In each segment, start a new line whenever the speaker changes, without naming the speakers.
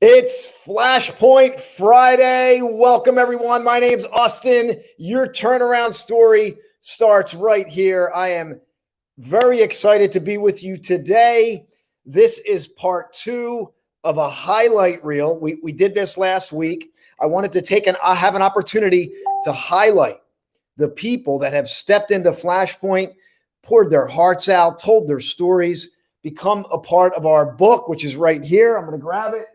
It's Flashpoint Friday. Welcome, everyone. My name's Austin. Your turnaround story starts right here. I am very excited to be with you today. This is part 2 of a highlight reel. We did this last week. I wanted to have an opportunity to highlight the people that have stepped into Flashpoint, poured their hearts out, told their stories, become a part of our book, which is right here. I'm going to grab it.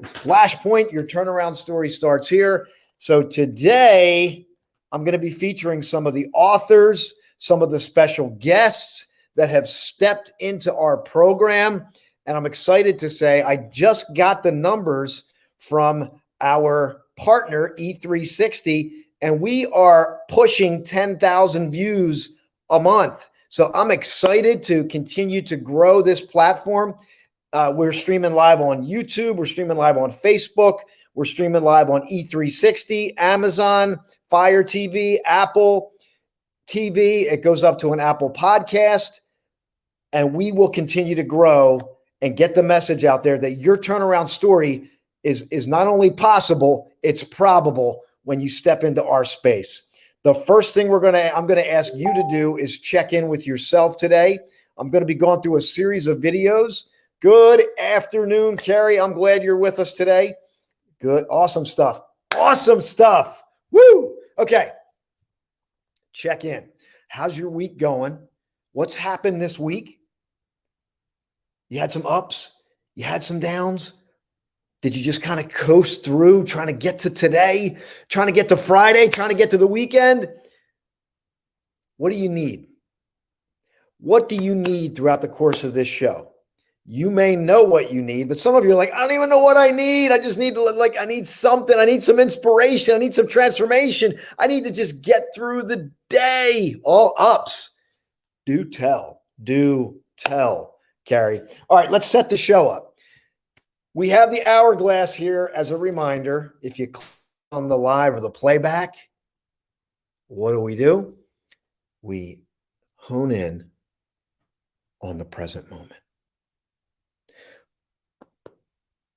Flashpoint, your turnaround story starts here. So today, I'm going to be featuring some of the authors, some of the special guests that have stepped into our program. And I'm excited to say I just got the numbers from our partner, E23, and we are pushing 10,000 views a month. So I'm excited to continue to grow this platform. We're streaming live on YouTube. We're streaming live on Facebook. We're streaming live on E360, Amazon, Fire TV, Apple TV. It goes up to an Apple podcast. And we will continue to grow and get the message out there that your turnaround story is not only possible, it's probable when you step into our space. The first thing I'm going to ask you to do is check in with yourself today. I'm going to be going through a series of videos. Good afternoon, Carrie. I'm glad you're with us today. Good. Awesome stuff. Awesome stuff. Woo. Okay. Check in. How's your week going? What's happened this week? You had some ups. You had some downs. Did you just kind of coast through, trying to get to today, trying to get to Friday, trying to get to the weekend? What do you need? What do you need throughout the course of this show? You may know what you need, but some of you are like, I don't even know what I need. I just need to, I need something. I need some inspiration. I need some transformation. I need to just get through the day. All ups. Do tell, Carrie. All right, let's set the show up. We have the hourglass here as a reminder. If you click on the live or the playback, what do? We hone in on the present moment.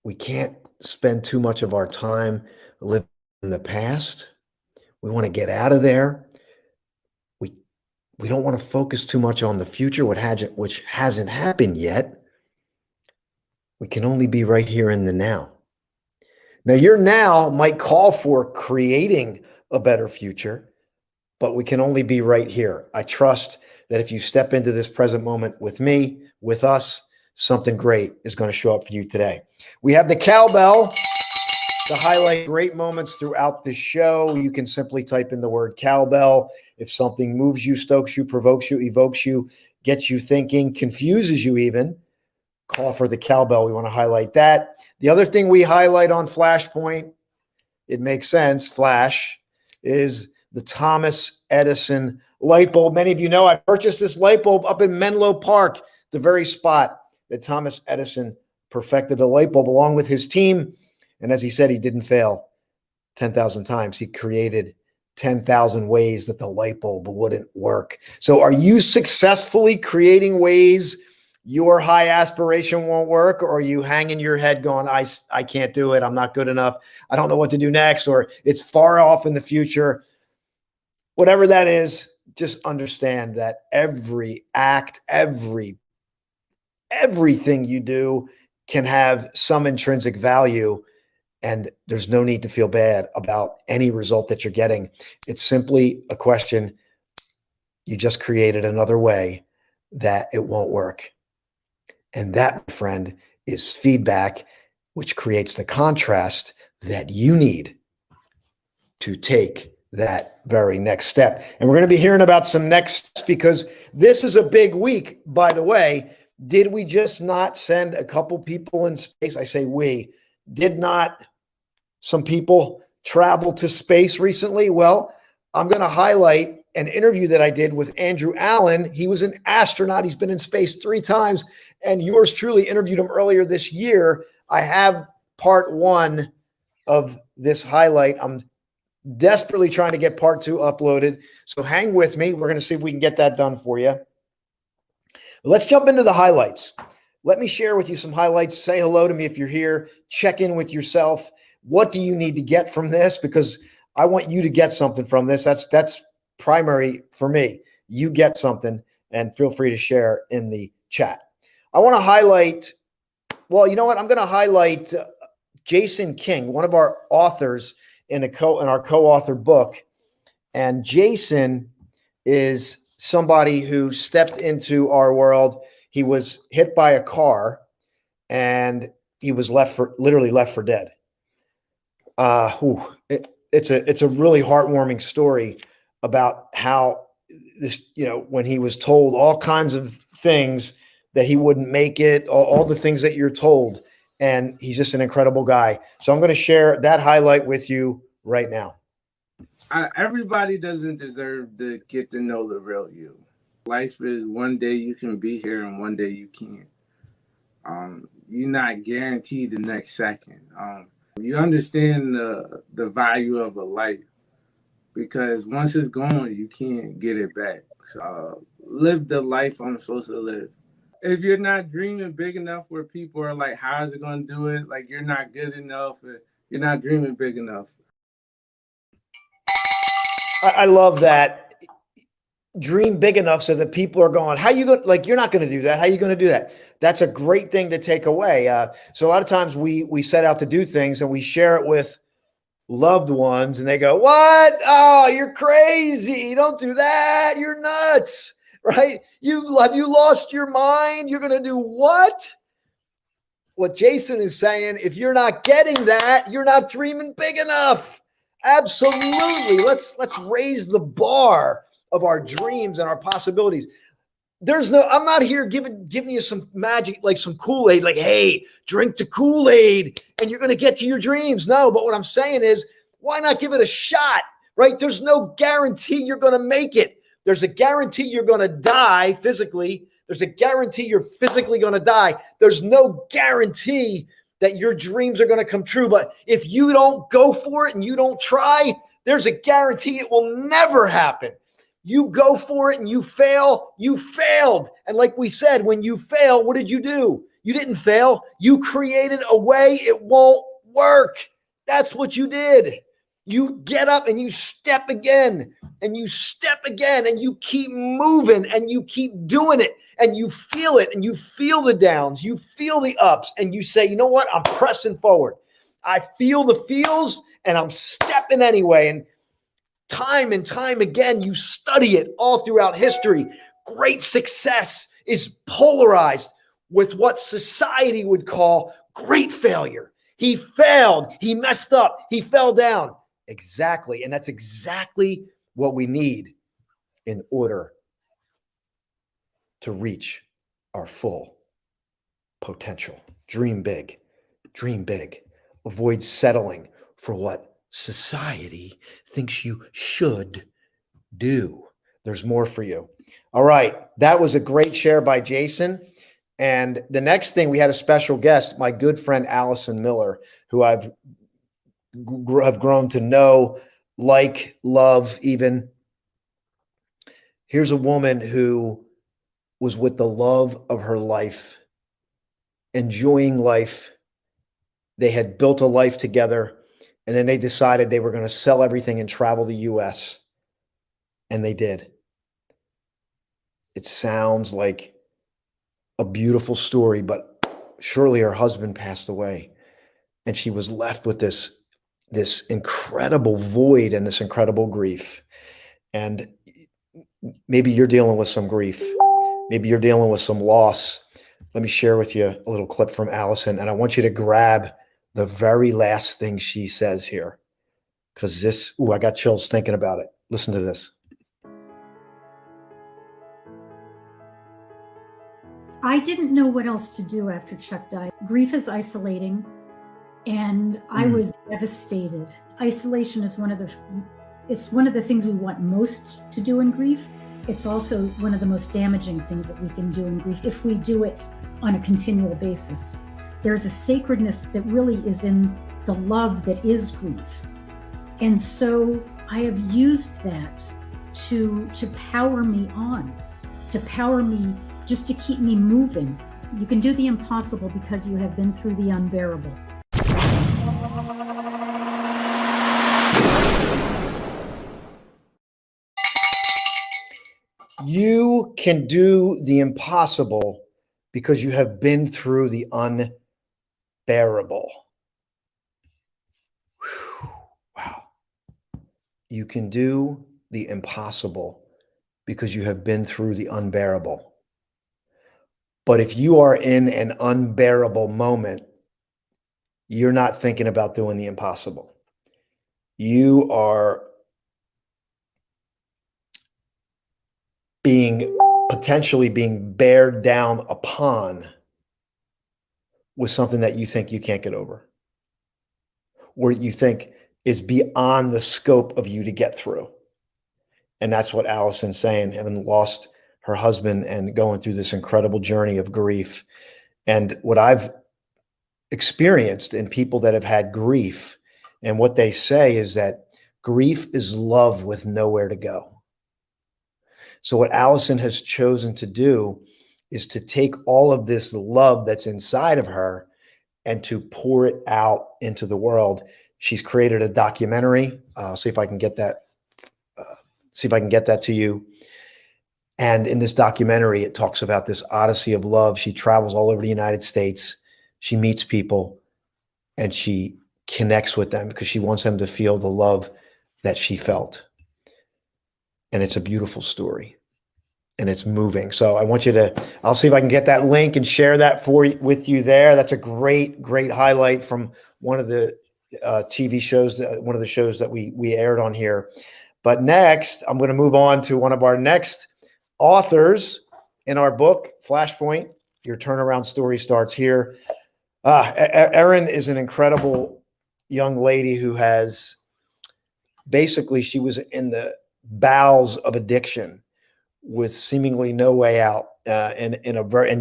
We can't spend too much of our time living in the past. We want to get out of there. We don't want to focus too much on the future, which hasn't happened yet. We can only be right here in the now. Now, your now might call for creating a better future, but we can only be right here. I trust that if you step into this present moment with me, with us, something great is going to show up for you today. We have the cowbell to highlight great moments throughout the show. You can simply type in the word cowbell. If something moves you, stokes you, provokes you, evokes you, gets you thinking, confuses you even, call for the cowbell. We want to highlight that. The other thing we highlight on Flashpoint, it makes sense, Flash, is the Thomas Edison light bulb. Many of you know I purchased this light bulb up in Menlo Park, the very spot that Thomas Edison perfected a light bulb along with his team. And as he said, he didn't fail 10,000 times. He created 10,000 ways that the light bulb wouldn't work. So are you successfully creating ways your high aspiration won't work? Or are you hanging your head going, I can't do it. I'm not good enough. I don't know what to do next, or it's far off in the future. Whatever that is, just understand that every act, everything you do can have some intrinsic value, and there's no need to feel bad about any result that you're getting. It's simply a question. You just created another way that it won't work. And that, my friend, is feedback, which creates the contrast that you need to take that very next step. And we're going to be hearing about some next steps because this is a big week, by the way. Did we just not send a couple people in space? I say we. Did not some people travel to space recently? Well, I'm going to highlight an interview that I did with Andrew Allen. He was an astronaut. He's been in space 3 times, and yours truly interviewed him earlier this year. I have part 1 of this highlight. I'm desperately trying to get part 2 uploaded. So hang with me. We're going to see if we can get that done for you. Let's jump into the highlights. Let me share with you some highlights. Say hello to me if you're here. Check in with yourself. What do you need to get from this? Because I want you to get something from this. That's primary for me. You get something, and feel free to share in the chat. I want to highlight, well, you know what? I'm going to highlight Jason King, one of our authors in our co-author book. And Jason is somebody who stepped into our world. He was hit by a car and he was literally left for dead. It's a really heartwarming story about how this, when he was told all kinds of things that he wouldn't make it, all the things that you're told, and he's just an incredible guy. So I'm going to share that highlight with you right now.
Everybody doesn't deserve to get to know the real you. Life is one day you can be here and one day you can't. You're not guaranteed the next second. You understand the value of a life, because once it's gone, you can't get it back. So live the life I'm supposed to live. If you're not dreaming big enough where people are like, how is it going to do it? Like, you're not good enough. You're not dreaming big enough.
I love that. Dream big enough so that people are going, how you going? Like, you're not going to do that. How are you going to do that? That's a great thing to take away. So a lot of times we set out to do things and we share it with loved ones and they go, what? Oh, you're crazy. Don't do that. You're nuts, right? Have you lost your mind? You're going to do what? What Jason is saying, if you're not getting that, you're not dreaming big enough. Absolutely. Let's raise the bar of our dreams and our possibilities. I'm not here giving you some magic, like some Kool-Aid, like, hey, drink the Kool-Aid and you're going to get to your dreams. No, but what I'm saying is, why not give it a shot, right? There's no guarantee you're going to make it. There's a guarantee you're going to die physically. There's a guarantee you're physically going to die. There's no guarantee that your dreams are going to come true. But if you don't go for it and you don't try, there's a guarantee it will never happen. You go for it and you fail, you failed. And like we said, when you fail, what did you do? You didn't fail. You created a way it won't work. That's what you did. You get up and you step again and you step again and you keep moving and you keep doing it and you feel it and you feel the downs, you feel the ups, and you say, you know what? I'm pressing forward. I feel the feels and I'm stepping anyway. And time again, you study it all throughout history. Great success is polarized with what society would call great failure. He failed, he messed up, he fell down. Exactly. And that's exactly what we need in order to reach our full potential. Dream big. Dream big. Avoid settling for what society thinks you should do. There's more for you. All right. That was a great share by Jason. And the next thing, we had a special guest, my good friend Allison Miller, who I've grown to know, like, love even. Here's a woman who was with the love of her life, enjoying life. They had built a life together, and then they decided they were going to sell everything and travel the U.S., and they did. It sounds like a beautiful story, but surely her husband passed away, and she was left with this incredible void and this incredible grief. And maybe you're dealing with some grief. Maybe you're dealing with some loss. Let me share with you a little clip from Allison, and I want you to grab the very last thing she says here, because I got chills thinking about it. Listen to this.
I didn't know what else to do after Chuck died. Grief is isolating, and I was devastated. Isolation is one of the things we want most to do in grief. It's also one of the most damaging things that we can do in grief if we do it on a continual basis. There's a sacredness that really is in the love that is grief. And so I have used that to power me on, to power me, just to keep me moving. You can do the impossible because you have been through the unbearable.
You can do the impossible because you have been through the unbearable. Whew. Wow. You can do the impossible because you have been through the unbearable. But if you are in an unbearable moment, you're not thinking about doing the impossible. You are potentially being bared down upon with something that you think you can't get over, or you think is beyond the scope of you to get through. And that's what Allison's saying, having lost her husband and going through this incredible journey of grief. And what I've experienced in people that have had grief, and what they say is that grief is love with nowhere to go. So what Allison has chosen to do is to take all of this love that's inside of her and to pour it out into the world. She's created a documentary. See if I can get that. See if I can get that to you. And in this documentary, it talks about this odyssey of love. She travels all over the United States. She meets people and she connects with them because she wants them to feel the love that she felt. And it's a beautiful story and it's moving. So I want you to, I'll see if I can get that link and share that with you there. That's a great, great highlight from one of the TV shows, one of the shows that we aired on here. But next, I'm going to move on to one of our next authors in our book, Flashpoint, Your Turnaround Story Starts Here. Erin is an incredible young lady who has basically, she was in the bowels of addiction with seemingly no way out. And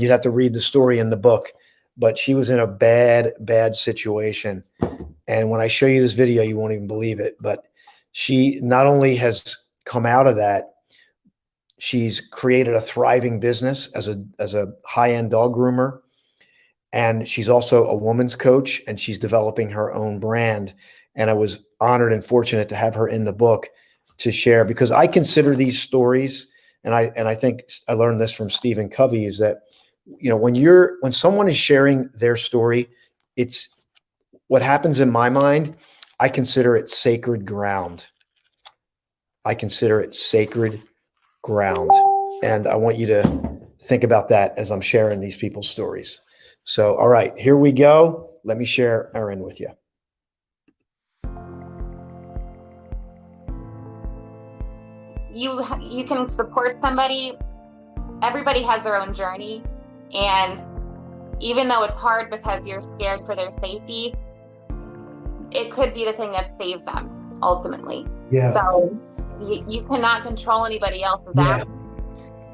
you'd have to read the story in the book, but she was in a bad situation. And when I show you this video, you won't even believe it, but she not only has come out of that, she's created a thriving business as a high-end dog groomer. And she's also a woman's coach, and she's developing her own brand. And I was honored and fortunate to have her in the book to share, because I consider these stories, and I think I learned this from Stephen Covey, is that, you know, when someone is sharing their story, it's what happens in my mind. I consider it sacred ground. I consider it sacred ground. And I want you to think about that as I'm sharing these people's stories. So, all right, here we go. Let me share Erin with you.
You can support somebody. Everybody has their own journey. And even though it's hard because you're scared for their safety, it could be the thing that saves them ultimately. Yeah. So you cannot control anybody else's actions.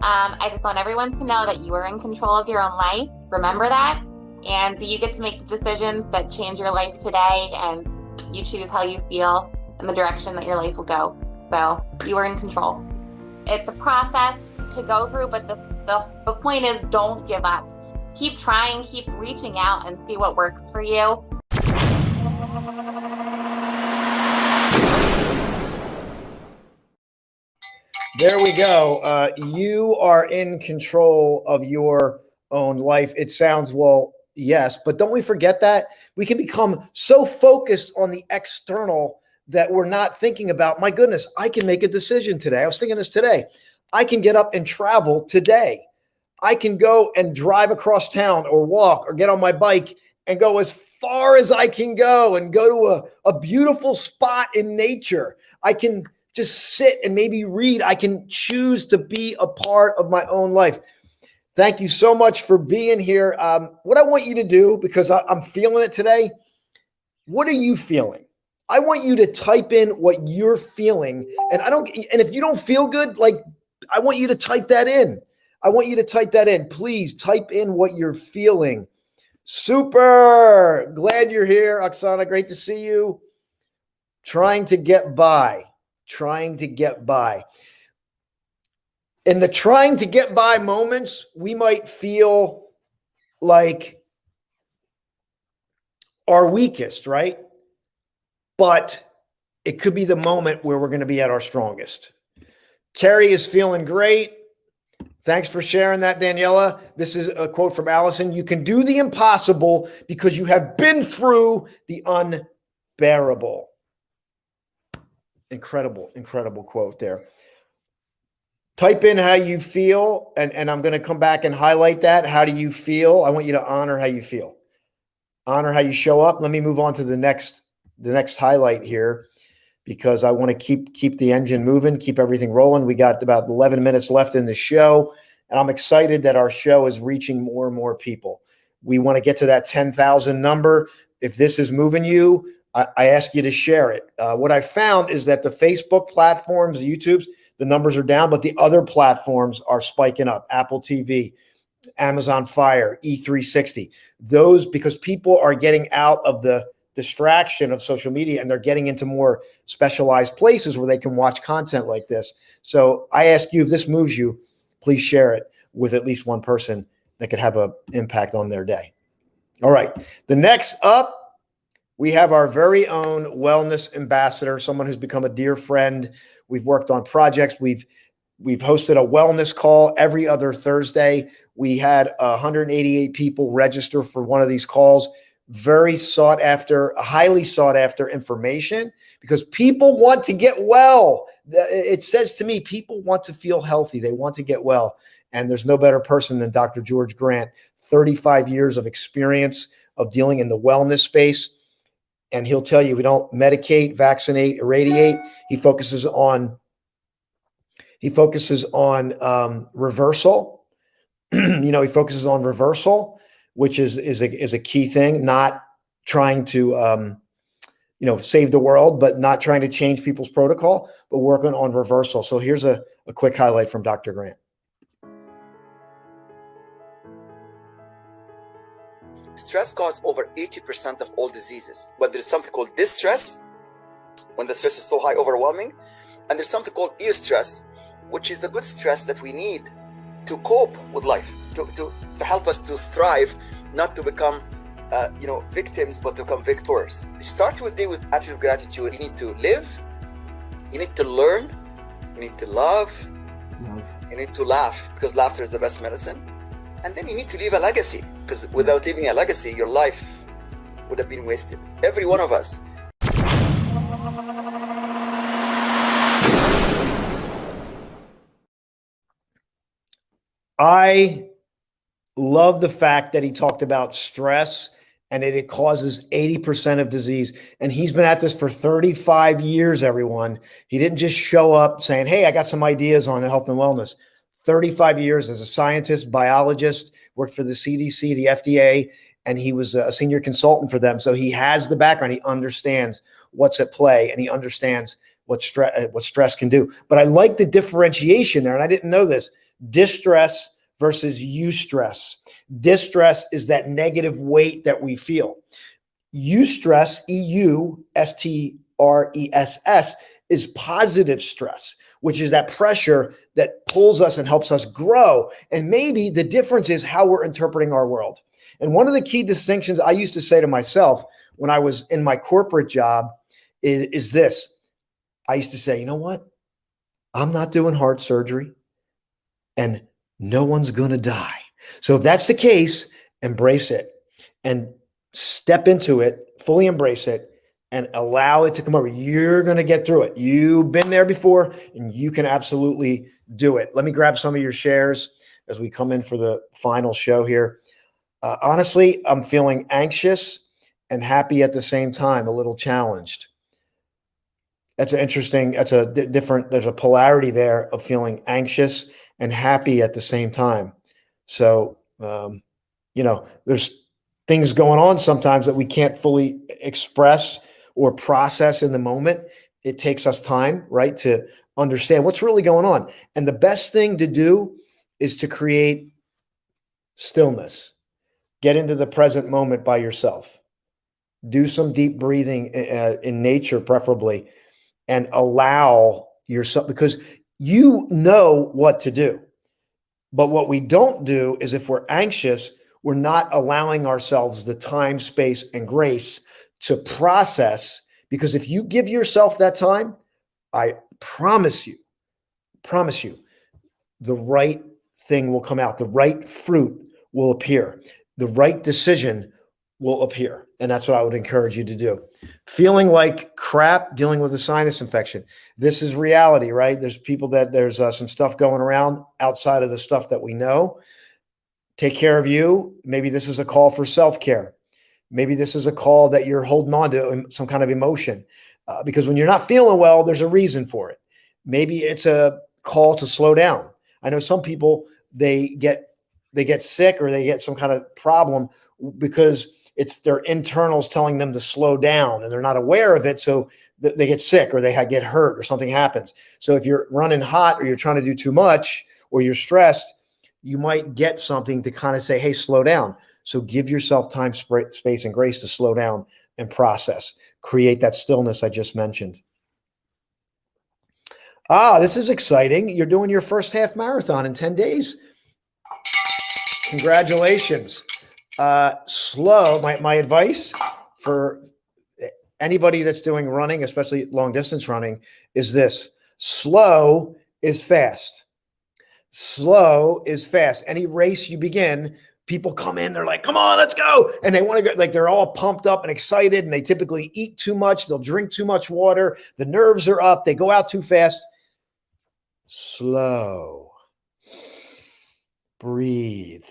I just want everyone to know that you are in control of your own life. Remember that. And you get to make the decisions that change your life today, and you choose how you feel and the direction that your life will go. So you are in control. It's a process to go through, but the point is, don't give up. Keep trying, keep reaching out, and see what works for you.
There we go. You are in control of your own life. It sounds, well, yes, but don't we forget that? We can become so focused on the external that we're not thinking about, my goodness, I can make a decision today. I was thinking this today. I can get up and travel today. I can go and drive across town or walk or get on my bike and go as far as I can go and go to a beautiful spot in nature. I can just sit and maybe read. I can choose to be a part of my own life. Thank you so much for being here. What I want you to do, because I'm feeling it today, what are you feeling? I want you to type in what you're feeling. And if you don't feel good, I want you to type that in. I want you to type that in. Please type in what you're feeling. Super. Glad you're here, Oksana. Great to see you. Trying to get by. Trying to get by. In the trying to get by moments, we might feel like our weakest, right? But it could be the moment where we're going to be at our strongest. Carrie is feeling great. Thanks for sharing that, Daniela. This is a quote from Allison. You can do the impossible because you have been through the unbearable. Incredible, incredible quote there. Type in how you feel, and I'm going to come back and highlight that. How do you feel? I want you to honor how you feel. Honor how you show up. Let me move on to the next highlight here, because I want to keep the engine moving, keep everything rolling. We got about 11 minutes left in the show, and I'm excited that our show is reaching more and more people. We want to get to that 10,000 number. If this is moving you, I ask you to share it. What I found is that the Facebook platforms, the YouTubes, the numbers are down, but the other platforms are spiking up. Apple TV, Amazon Fire, E360. Those, because people are getting out of the distraction of social media and they're getting into more specialized places where they can watch content like this. So I ask you, if this moves you, please share it with at least one person that could have an impact on their day. All right. The next up, we have our very own wellness ambassador, someone who's become a dear friend. We've worked on projects. We've hosted a wellness call every other Thursday. We had 188 people register for one of these calls. Very sought after, highly sought after information, because people want to get well. It says to me, people want to feel healthy. They want to get well. And there's no better person than Dr. George Grant, 35 years of experience of dealing in the wellness space. And he'll tell you, we don't medicate, vaccinate, irradiate. He focuses on reversal. He focuses on reversal, which is a key thing. Not trying to save the world, but not trying to change people's protocol, but working on reversal. So here's a quick highlight from Dr. Grant.
Stress causes over 80% of all diseases, but there's something called distress, when the stress is so high, overwhelming, and there's something called eustress, which is the good stress that we need to cope with life, to help us to thrive, not to become victims, but to become victors. Start your day with attitude of gratitude. You need to live, you need to learn, you need to love, you need to laugh, because laughter is the best medicine. And then you need to leave a legacy, because without leaving a legacy, your life would have been wasted. Every one of us.
I love the fact that he talked about stress and that it causes 80% of disease. And he's been at this for 35 years, everyone. He didn't just show up saying, hey, I got some ideas on health and wellness. 35 years as a scientist, biologist, worked for the CDC, the FDA, and he was a senior consultant for them. So he has the background. He understands what's at play, and he understands what stress can do. But I like the differentiation there, and I didn't know this. Distress versus eustress. Distress is that negative weight that we feel. Eustress, E-U-S-T-R-E-S-S, is positive stress, which is that pressure that pulls us and helps us grow. And maybe the difference is how we're interpreting our world. And one of the key distinctions I used to say to myself when I was in my corporate job is this. I used to say, you know what? I'm not doing heart surgery, and no one's going to die. So if that's the case, embrace it and step into it, fully embrace it, and allow it to come over. You're going to get through it. You've been there before, and you can absolutely do it. Let me grab some of your shares as we come in for the final show here. Honestly, I'm feeling anxious and happy at the same time, a little challenged. That's interesting. That's there's a polarity there of feeling anxious and happy at the same time. So, there's things going on sometimes that we can't fully express or process in the moment. It takes us time, right, to understand what's really going on. And the best thing to do is to create stillness. Get into the present moment by yourself. Do some deep breathing in nature, preferably, and allow yourself, because you know what to do. But what we don't do is, if we're anxious, We're not allowing ourselves the time, space, and grace to process, because if you give yourself that time, I promise you, the right thing will come out. The right fruit will appear. The right decision will appear. And that's what I would encourage you to do. Feeling like crap, dealing with a sinus infection. This is reality, right? There's people that there's some stuff going around outside of the stuff that we know. Take care of you. Maybe this is a call for self-care. Maybe this is a call that you're holding on to some kind of emotion. Because when you're not feeling well, there's a reason for it. Maybe it's a call to slow down. I know some people, they get sick or they get some kind of problem because it's their internals telling them to slow down and they're not aware of it. So they get sick or they get hurt or something happens. So if you're running hot or you're trying to do too much or you're stressed, you might get something to kind of say, hey, slow down. So give yourself time, space, and grace to slow down and process. Create that stillness I just mentioned. This is exciting. You're doing your first half marathon in 10 days. Congratulations. Slow, my advice for anybody that's doing running, especially long distance running, is this: slow is fast. Slow is fast. Any race you begin, people come in, they're like, come on, let's go. And they want to go, like they're all pumped up and excited, and they typically eat too much. They'll drink too much water. The nerves are up. They go out too fast. Slow. Breathe.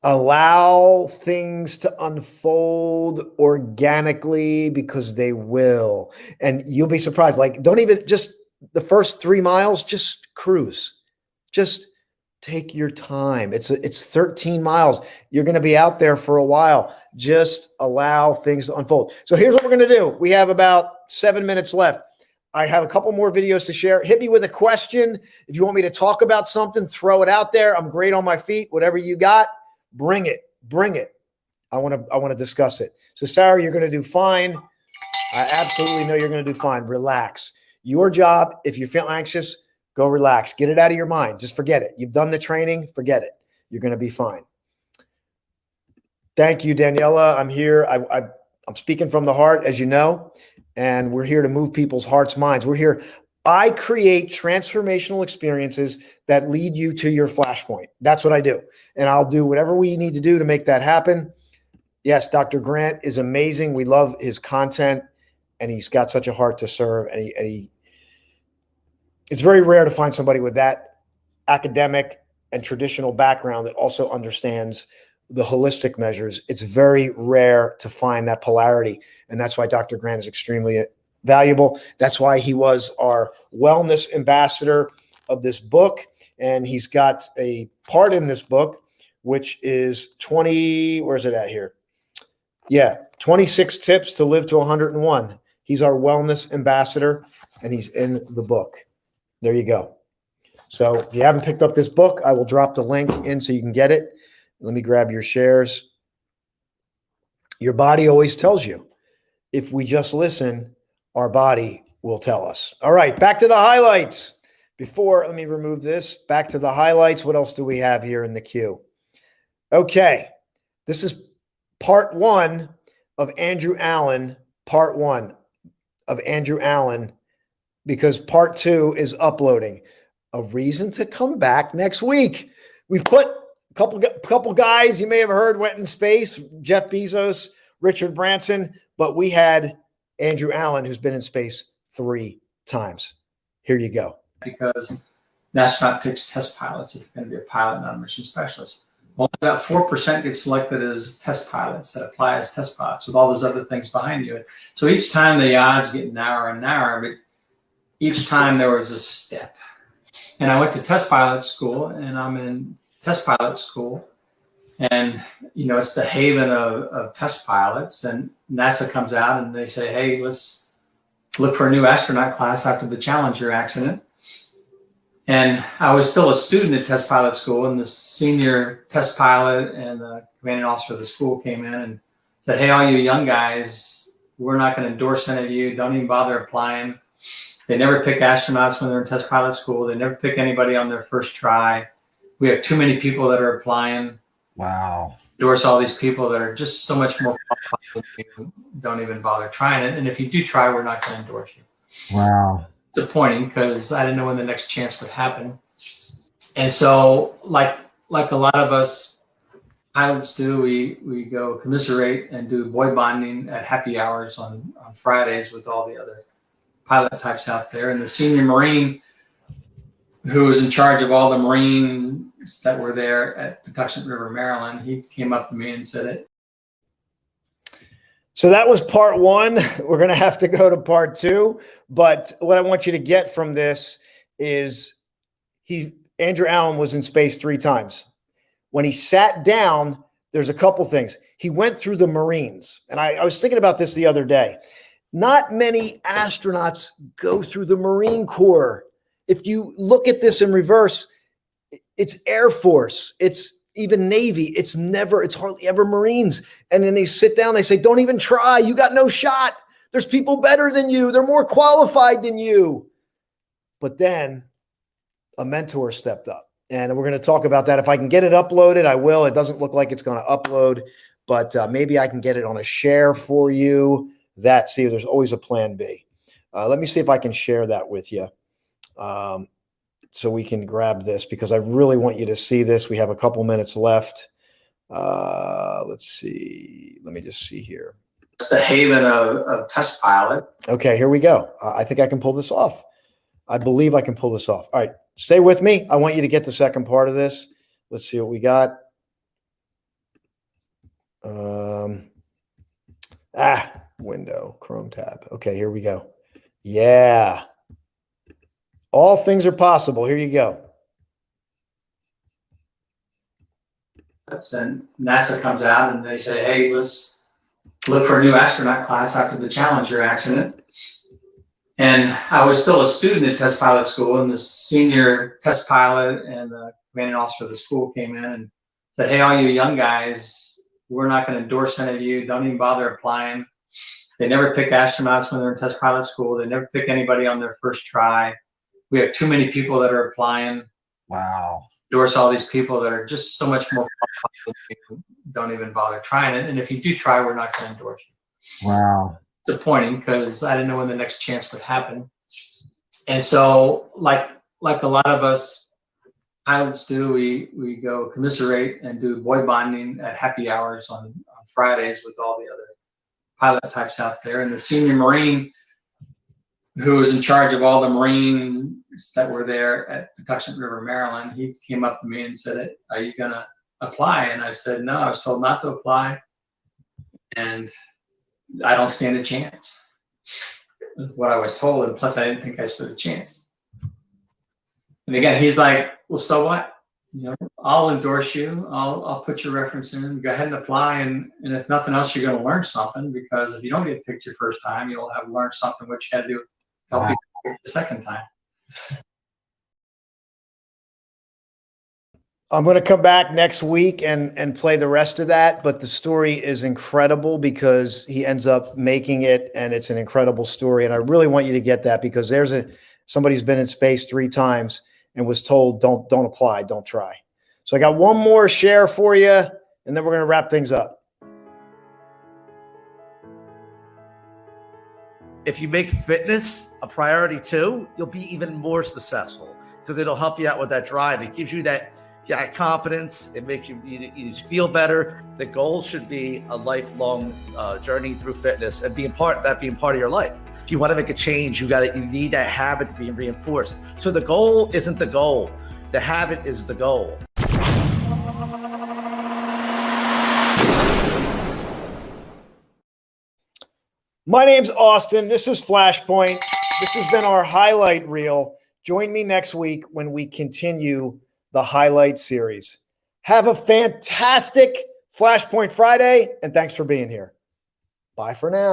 Allow things to unfold organically, because they will. And you'll be surprised. Like, don't even just the first 3 miles, just cruise. Just take your time. It's 13 miles. You're going to be out there for a while. Just allow things to unfold. So here's what we're going to do. We have about 7 minutes left. I have a couple more videos to share. Hit me with a question. If you want me to talk about something, throw it out there. I'm great on my feet. Whatever you got, bring it. Bring it. I want to discuss it. So Sarah, you're going to do fine. I absolutely know you're going to do fine. Relax. Your job, if you feel anxious, go relax. Get it out of your mind. Just forget it. You've done the training. Forget it. You're going to be fine. Thank you, Daniela. I'm here. I'm speaking from the heart, as you know, and we're here to move people's hearts, minds. We're here. I create transformational experiences that lead you to your flashpoint. That's what I do. And I'll do whatever we need to do to make that happen. Yes, Dr. Grant is amazing. We love his content, and he's got such a heart to serve. And it's very rare to find somebody with that academic and traditional background that also understands the holistic measures. It's very rare to find that polarity. And that's why Dr. Grant is extremely valuable. That's why he was our wellness ambassador of this book. And he's got a part in this book, which is 20, where's it at here? Yeah, 26 tips to live to 101. He's our wellness ambassador, and he's in the book. There you go. So if you haven't picked up this book, I will drop the link in so you can get it. Let me grab your shares. Your body always tells you. If we just listen, our body will tell us. All right, back to the highlights. Let me remove this. Back to the highlights. What else do we have here in the queue? Okay, this is part 1 of Andrew Allen, part 1 of Andrew Allen, because part 2 is uploading. A reason to come back next week. We put a couple guys you may have heard went in space, Jeff Bezos, Richard Branson, but we had Andrew Allen, who's been in space 3 times. Here you go.
Because NASA picks test pilots if you're going to be a pilot, not a mission specialist. Well, about 4% get selected as test pilots that apply as test pilots with all those other things behind you. So each time the odds get narrower and narrower, but each time there was a step. And I went to test pilot school, and I'm in test pilot school. And, you know, it's the haven of test pilots. And NASA comes out and they say, hey, let's look for a new astronaut class after the Challenger accident. And I was still a student at test pilot school, and the senior test pilot and the commanding officer of the school came in and said, hey, all you young guys, we're not going to endorse any of you. Don't even bother applying. They never pick astronauts when they're in test pilot school. They never pick anybody on their first try. We have too many people that are applying.
Wow.
Endorse all these people that are just so much more qualified than you. Don't even bother trying it. And if you do try, we're not going to endorse you.
Wow.
Disappointing because I didn't know when the next chance would happen. And so, like a lot of us pilots do, we go commiserate and do boy bonding at happy hours on Fridays with all the other pilot types out there. And the senior Marine, who was in charge of all the Marines that were there at Patuxent River, Maryland, he came up to me and said it.
So that was part one. We're going to have to go to part two. But what I want you to get from this is Andrew Allen was in space 3 times. When he sat down, there's a couple things. He went through the Marines. And I was thinking about this the other day. Not many astronauts go through the Marine Corps. If you look at this in reverse, it's Air Force, it's even Navy, it's hardly ever Marines. And then they sit down, they say, don't even try. You got no shot. There's people better than you. They're more qualified than you. But then a mentor stepped up. And we're going to talk about that. If I can get it uploaded, I will. It doesn't look like it's going to upload, but maybe I can get it on a share for you. See, there's always a plan B. Let me see if I can share that with you. So we can grab this because I really want you to see this. We have a couple minutes left. Let's see. Let me just see here.
It's the haven of test pilot.
Okay, here we go. I think I can pull this off. I believe I can pull this off. All right, stay with me. I want you to get the second part of this. Let's see what we got. Window, Chrome tab. Okay, here we go. Yeah. All things are possible. Here you go.
And NASA comes out and they say, hey, let's look for a new astronaut class after the Challenger accident. And I was still a student at test pilot school, and the senior test pilot and the commanding officer of the school came in and said, hey, all you young guys, we're not going to endorse any of you. Don't even bother applying. They never pick astronauts when they're in test pilot school. They never pick anybody on their first try. We have too many people that are applying.
Wow.
Endorse all these people that are just so much more qualified than you. Don't even bother trying it. And if you do try, we're not going to endorse you.
Wow.
Disappointing because I didn't know when the next chance would happen. And so, like a lot of us pilots do, we go commiserate and do boy bonding at happy hours on Fridays with all the other pilot types out there. And the senior Marine, who was in charge of all the Marines that were there at Patuxent River, Maryland, he came up to me and said, are you going to apply? And I said, no, I was told not to apply. And I don't stand a chance. What I was told, and plus I didn't think I stood a chance. And again, he's like, well, so what? You know, I'll endorse you. I'll put your reference in. Go ahead and apply, and if nothing else, you're going to learn something, because if you don't get picked your first time, you'll have learned something which you had to do help you pick the second time.
I'm going to come back next week and play the rest of that, but the story is incredible because he ends up making it, and it's an incredible story. And I really want you to get that, because there's somebody who's been in space 3 times and was told, don't apply, don't try. So I got one more share for you, and then we're going to wrap things up.
If you make fitness a priority too, you'll be even more successful, because it'll help you out with that drive. It gives you that confidence. It makes you just feel better. The goal should be a lifelong journey through fitness and being part of your life. If you want to make a change, you need that habit to be reinforced. So the goal isn't the goal. The habit is the goal.
My name's Austin. This is Flashpoint. This has been our highlight reel. Join me next week when we continue the highlight series. Have a fantastic Flashpoint Friday, and thanks for being here. Bye for now.